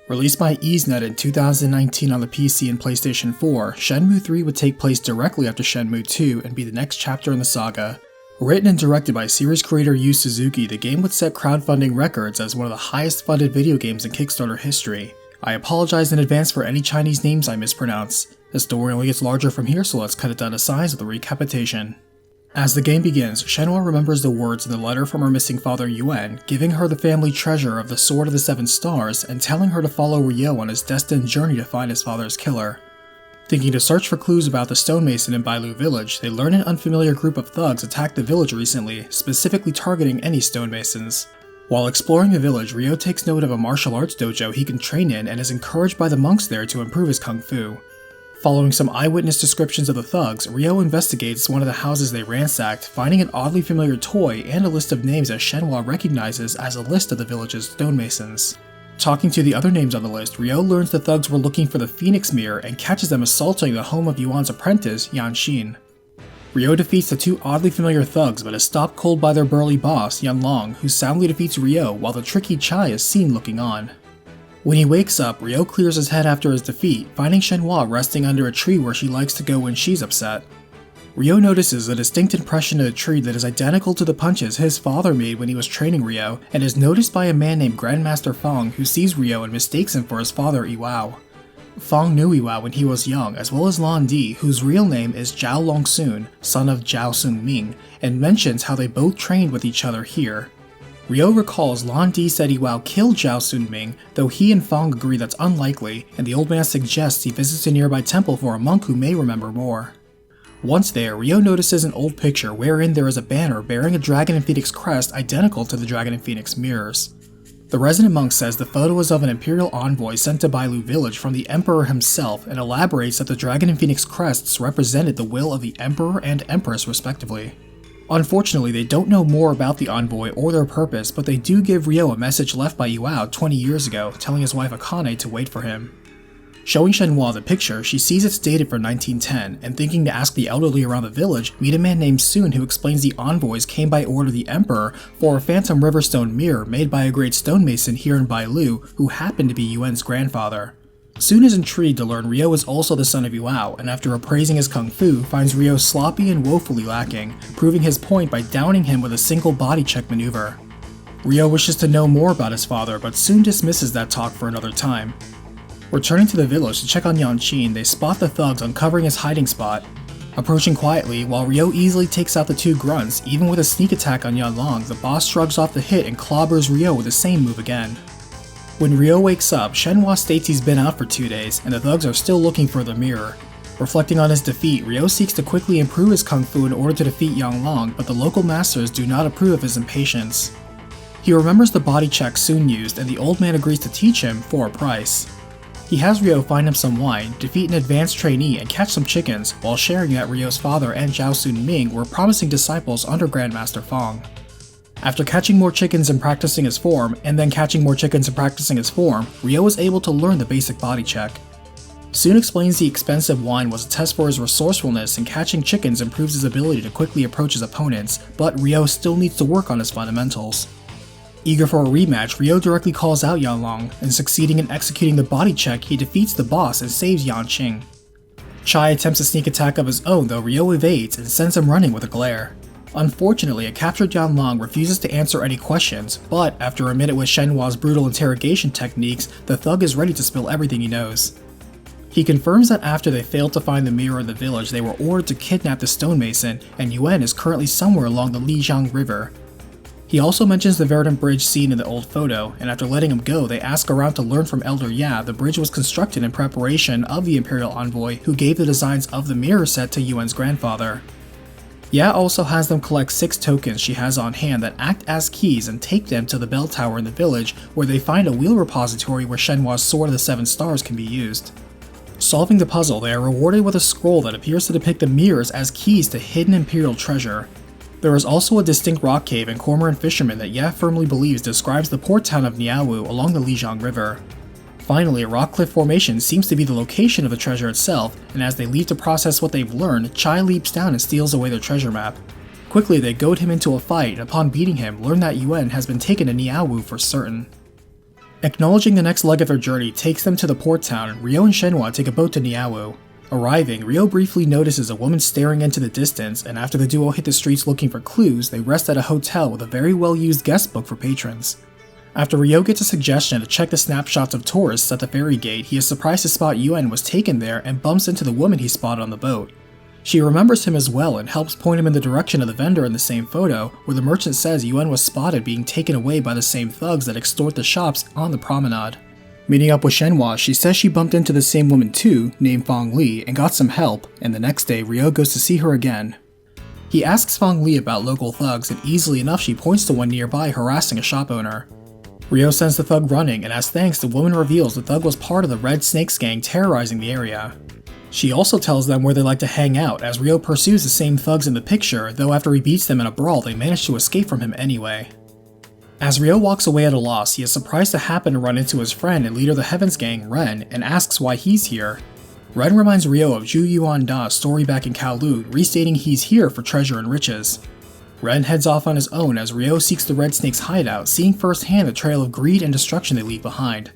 Released by EaseNet in 2019 on the PC and PlayStation 4, Shenmue III would take place directly after Shenmue II and be the next chapter in the saga. Written and directed by series creator Yu Suzuki, the game would set crowdfunding records as one of the highest funded video games in Kickstarter history. I apologize in advance for any Chinese names I mispronounce. The story only gets larger from here, so let's cut it down to size with a recapitation. As the game begins, Shenhua remembers the words in the letter from her missing father Yuan, giving her the family treasure of the Sword of the Seven Stars and telling her to follow Ryo on his destined journey to find his father's killer. Thinking to search for clues about the stonemason in Bailu village, they learn an unfamiliar group of thugs attacked the village recently, specifically targeting any stonemasons. While exploring the village, Ryo takes note of a martial arts dojo he can train in and is encouraged by the monks there to improve his kung fu. Following some eyewitness descriptions of the thugs, Ryo investigates one of the houses they ransacked, finding an oddly familiar toy and a list of names that Shenhua recognizes as a list of the village's stonemasons. Talking to the other names on the list, Ryo learns the thugs were looking for the Phoenix Mirror and catches them assaulting the home of Yuan's apprentice, Yanxin. Ryo defeats the two oddly familiar thugs but is stopped cold by their burly boss, Yanlong, who soundly defeats Ryo while the tricky Chai is seen looking on. When he wakes up, Ryo clears his head after his defeat, finding Shenhua resting under a tree where she likes to go when she's upset. Ryo notices a distinct impression of the tree that is identical to the punches his father made when he was training Ryo, and is noticed by a man named Grandmaster Fong who sees Ryo and mistakes him for his father Iwao. Fong knew Iwao when he was young, as well as Lan Di, whose real name is Zhao Longsun, son of Zhao Sunming, and mentions how they both trained with each other here. Ryo recalls Lan Di said Iwao killed Zhao Sunming, though he and Fong agree that's unlikely, and the old man suggests he visits a nearby temple for a monk who may remember more. Once there, Ryo notices an old picture wherein there is a banner bearing a dragon and phoenix crest identical to the dragon and phoenix mirrors. The resident monk says the photo is of an Imperial envoy sent to Bailu village from the Emperor himself and elaborates that the dragon and phoenix crests represented the will of the Emperor and Empress respectively. Unfortunately, they don't know more about the envoy or their purpose, but they do give Ryo a message left by Iwao 20 years ago, telling his wife Akane to wait for him. Showing Shenhua the picture, she sees it's dated for 1910, and thinking to ask the elderly around the village, meet a man named Sun who explains the envoys came by order of the Emperor for a phantom riverstone mirror made by a great stonemason here in Bailu who happened to be Yuan's grandfather. Sun is intrigued to learn Ryo is also the son of Iwao, and after appraising his kung fu, finds Ryo sloppy and woefully lacking, proving his point by downing him with a single body check maneuver. Ryo wishes to know more about his father, but soon dismisses that talk for another time. Returning to the village to check on Yanxin, they spot the thugs uncovering his hiding spot. Approaching quietly, while Ryo easily takes out the two grunts, even with a sneak attack on Yanlong, the boss shrugs off the hit and clobbers Ryo with the same move again. When Ryo wakes up, Shenhua states he's been out for 2 days, and the thugs are still looking for the mirror. Reflecting on his defeat, Ryo seeks to quickly improve his kung fu in order to defeat Yanlong, but the local masters do not approve of his impatience. He remembers the body check Sun used, and the old man agrees to teach him for a price. He has Ryo find him some wine, defeat an advanced trainee, and catch some chickens, while sharing that Ryo's father and Zhao Sunming were promising disciples under Grandmaster Fong. After catching more chickens and practicing his form, and then catching more chickens and practicing his form, Ryo was able to learn the basic body check. Sun explains the expensive wine was a test for his resourcefulness and catching chickens improves his ability to quickly approach his opponents, but Ryo still needs to work on his fundamentals. Eager for a rematch, Ryo directly calls out Yanlong, and succeeding in executing the body check, he defeats the boss and saves Yanqing. Chai attempts a sneak attack of his own, though Ryo evades and sends him running with a glare. Unfortunately, a captured Yanlong refuses to answer any questions, but after a minute with Shenhua's brutal interrogation techniques, the thug is ready to spill everything he knows. He confirms that after they failed to find the mirror in the village, they were ordered to kidnap the stonemason, and Yuan is currently somewhere along the Lijiang River. He also mentions the Verdant Bridge seen in the old photo, and after letting him go, they ask around to learn from Elder Ya the bridge was constructed in preparation of the Imperial envoy who gave the designs of the mirror set to Yuan's grandfather. Ya also has them collect 6 tokens she has on hand that act as keys and take them to the bell tower in the village where they find a wheel repository where Shenhua's Sword of the Seven Stars can be used. Solving the puzzle, they are rewarded with a scroll that appears to depict the mirrors as keys to hidden Imperial treasure. There is also a distinct rock cave and cormorant fisherman that Ya firmly believes describes the port town of Niawu along the Lijiang River. Finally, a rock cliff formation seems to be the location of the treasure itself, and as they leave to process what they've learned, Chai leaps down and steals away their treasure map. Quickly, they goad him into a fight, and upon beating him, learn that Yuan has been taken to Niawu for certain. Acknowledging the next leg of their journey takes them to the port town, Ryo and Shenhua take a boat to Niawu. Arriving, Ryo briefly notices a woman staring into the distance, and after the duo hit the streets looking for clues, they rest at a hotel with a very well-used guest book for patrons. After Ryo gets a suggestion to check the snapshots of tourists at the ferry gate, he is surprised to spot Yuen was taken there and bumps into the woman he spotted on the boat. She remembers him as well and helps point him in the direction of the vendor in the same photo, where the merchant says Yuen was spotted being taken away by the same thugs that extort the shops on the promenade. Meeting up with Shenhua, she says she bumped into the same woman too, named Fong Li, and got some help, and the next day Ryo goes to see her again. He asks Fong Li about local thugs, and easily enough she points to one nearby harassing a shop owner. Ryo sends the thug running, and as thanks, the woman reveals the thug was part of the Red Snakes gang terrorizing the area. She also tells them where they like to hang out, as Ryo pursues the same thugs in the picture, though after he beats them in a brawl they manage to escape from him anyway. As Ryo walks away at a loss, he is surprised to happen to run into his friend and leader of the Heavens Gang, Ren, and asks why he's here. Ren reminds Ryo of Zhu Yuan Da's story back in Kowloon, restating he's here for treasure and riches. Ren heads off on his own as Ryo seeks the Red Snake's hideout, seeing firsthand the trail of greed and destruction they leave behind.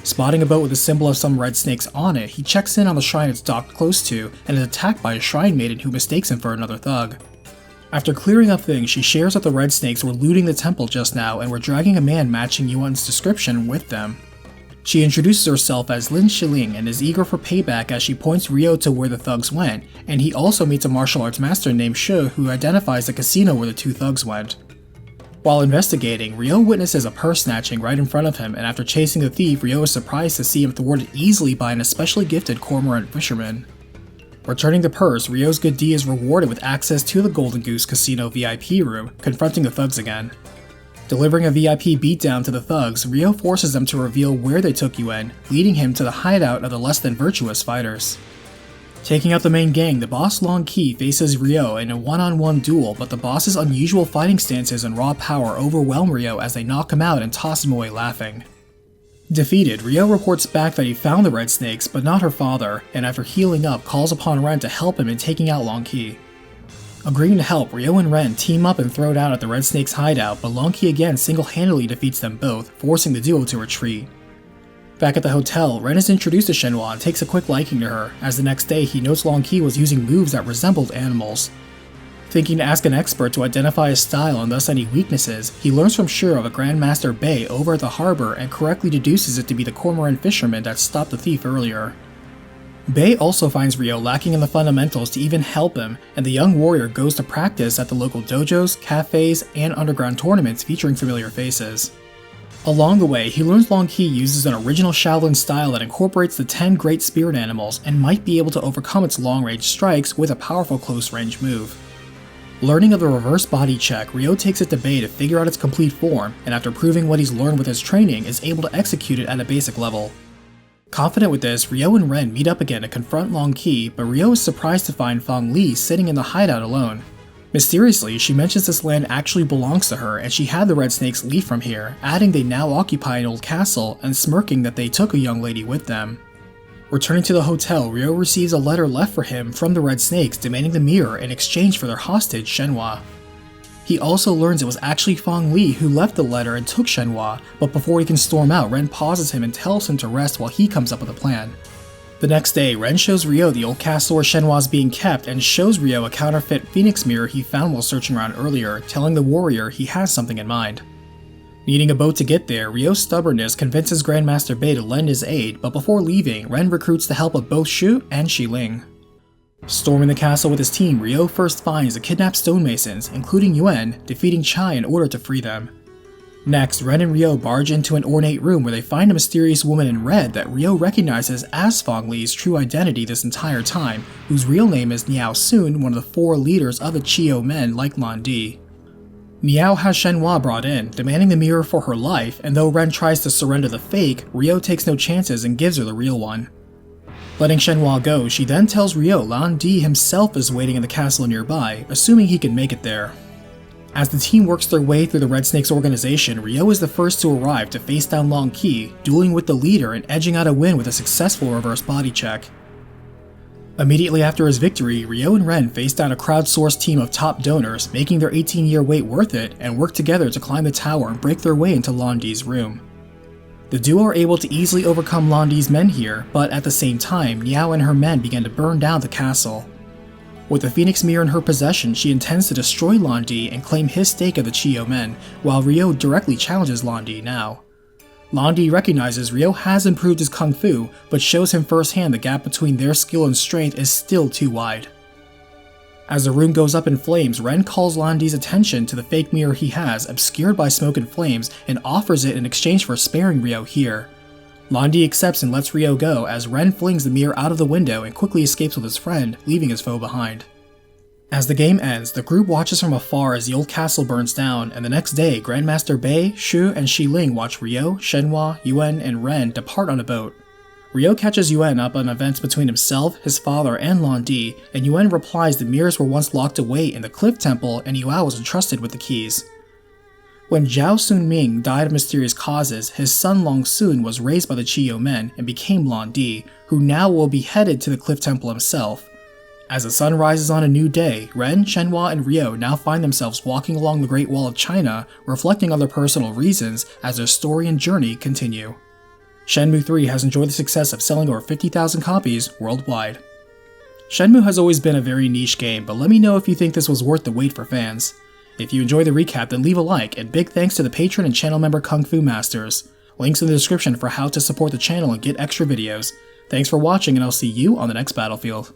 Spotting a boat with a symbol of some red snakes on it, he checks in on the shrine it's docked close to and is attacked by a shrine maiden who mistakes him for another thug. After clearing up things, she shares that the Red Snakes were looting the temple just now and were dragging a man matching Yuan's description with them. She introduces herself as Lin Shiling and is eager for payback as she points Ryo to where the thugs went, and he also meets a martial arts master named Shu who identifies the casino where the two thugs went. While investigating, Ryo witnesses a purse snatching right in front of him, and after chasing the thief, Ryo is surprised to see him thwarted easily by an especially gifted cormorant fisherman. Returning the purse, Ryo's good deed is rewarded with access to the Golden Goose Casino VIP room, confronting the thugs again. Delivering a VIP beatdown to the thugs, Ryo forces them to reveal where they took Yuen, leading him to the hideout of the less than virtuous fighters. Taking out the main gang, the boss Long Ki faces Ryo in a one-on-one duel, but the boss's unusual fighting stances and raw power overwhelm Ryo as they knock him out and toss him away laughing. Defeated, Ryo reports back that he found the Red Snakes, but not her father, and after healing up, calls upon Ren to help him in taking out Long Ki. Agreeing to help, Ryo and Ren team up and throw down at the Red Snakes' hideout, but Long Ki again single-handedly defeats them both, forcing the duo to retreat. Back at the hotel, Ren is introduced to Shenhua and takes a quick liking to her, as the next day he notes Long Ki was using moves that resembled animals. Thinking to ask an expert to identify his style and thus any weaknesses, he learns from Shu of a Grandmaster Bei over at the harbor and correctly deduces it to be the cormorant fisherman that stopped the thief earlier. Bei also finds Ryo lacking in the fundamentals to even help him, and the young warrior goes to practice at the local dojos, cafes, and underground tournaments featuring familiar faces. Along the way, he learns Long Ki uses an original Shaolin style that incorporates the 10 great spirit animals and might be able to overcome its long-range strikes with a powerful close-range move. Learning of the reverse body check, Ryo takes it to Bei to figure out its complete form, and after proving what he's learned with his training, is able to execute it at a basic level. Confident with this, Ryo and Ren meet up again to confront Long Ki, but Ryo is surprised to find Fong Li sitting in the hideout alone. Mysteriously, she mentions this land actually belongs to her and she had the Red Snakes leave from here, adding they now occupy an old castle and smirking that they took a young lady with them. Returning to the hotel, Ryo receives a letter left for him from the Red Snakes demanding the mirror in exchange for their hostage, Shenhua. He also learns it was actually Fong Li who left the letter and took Shenhua, but before he can storm out, Ren pauses him and tells him to rest while he comes up with a plan. The next day, Ren shows Ryo the old castle where Shenhua is being kept and shows Ryo a counterfeit phoenix mirror he found while searching around earlier, telling the warrior he has something in mind. Needing a boat to get there, Ryo's stubbornness convinces Grandmaster Bei to lend his aid, but before leaving, Ren recruits the help of both Shu and Shiling. Storming the castle with his team, Ryo first finds the Kidnapped Stonemasons, including Yuen, defeating Chai in order to free them. Next, Ren and Ryo barge into an ornate room where they find a mysterious woman in red that Ryo recognizes as Fong Li's true identity this entire time, whose real name is Niao Sun, one of the 4 leaders of the Chio men like Lan Di. Niao has Shenhua brought in, demanding the mirror for her life, and though Ren tries to surrender the fake, Ryo takes no chances and gives her the real one. Letting Shenhua go, she then tells Ryo Lan Di himself is waiting in the castle nearby, assuming he can make it there. As the team works their way through the Red Snake's organization, Ryo is the first to arrive to face down Long Ki, dueling with the leader and edging out a win with a successful reverse body check. Immediately after his victory, Ryo and Ren face down a crowdsourced team of top donors, making their 18-year wait worth it, and work together to climb the tower and break their way into Lan Di's room. The duo are able to easily overcome Landi's men here, but at the same time, Niao and her men begin to burn down the castle. With the Phoenix Mirror in her possession, she intends to destroy Landi and claim his stake of the Chiyo men, while Ryo directly challenges Landi now. Landi recognizes Ryo has improved his kung fu, but shows him firsthand the gap between their skill and strength is still too wide. As the room goes up in flames, Ren calls Landi's attention to the fake mirror he has, obscured by smoke and flames, and offers it in exchange for sparing Ryo here. Landi accepts and lets Ryo go as Ren flings the mirror out of the window and quickly escapes with his friend, leaving his foe behind. As the game ends, the group watches from afar as the old castle burns down, and the next day, Grandmaster Bei, Shu, and Xiling watch Ryo, Shenhua, Yuan, and Ren depart on a boat. Ryo catches Yuan up on events between himself, his father, and Landi, and Yuan replies the mirrors were once locked away in the Cliff Temple and Yuao was entrusted with the keys. When Zhao Sunming died of mysterious causes, his son Long Sun was raised by the Chiyo men and became Landi, who now will be headed to the Cliff Temple himself. As the sun rises on a new day, Ren, Shenhua, and Ryo now find themselves walking along the Great Wall of China, reflecting on their personal reasons as their story and journey continue. Shenmue III has enjoyed the success of selling over 50,000 copies worldwide. Shenmue has always been a very niche game, but let me know if you think this was worth the wait for fans. If you enjoy the recap, then leave a like, and big thanks to the patron and channel member Kung Fu Masters. Links in the description for how to support the channel and get extra videos. Thanks for watching, and I'll see you on the next battlefield.